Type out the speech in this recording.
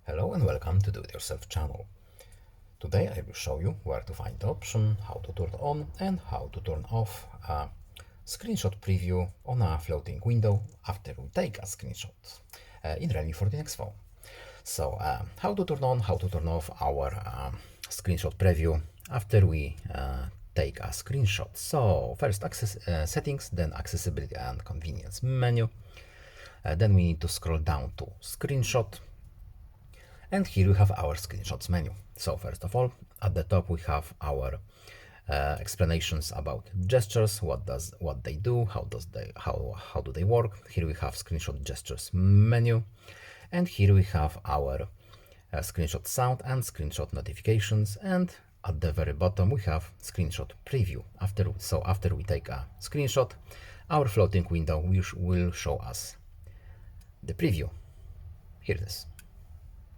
Hello and welcome to Do It Yourself channel. Today I will show you where to find the option, how to turn on and how to turn off a screenshot preview on a floating window after we take a screenshot in Realme 14x phone. So how to turn on, how to turn off our screenshot preview after we take a screenshot. So first settings, then accessibility and convenience menu. Then we need to scroll down to screenshot. And here we have our screenshots menu. So first of all, at the top we have our explanations about gestures, what they do, how do they work. Here we have screenshot gestures menu, and here we have our screenshot sound and screenshot notifications, and at the very bottom we have screenshot preview. After we take a screenshot, our floating window will show us the preview. Here it is.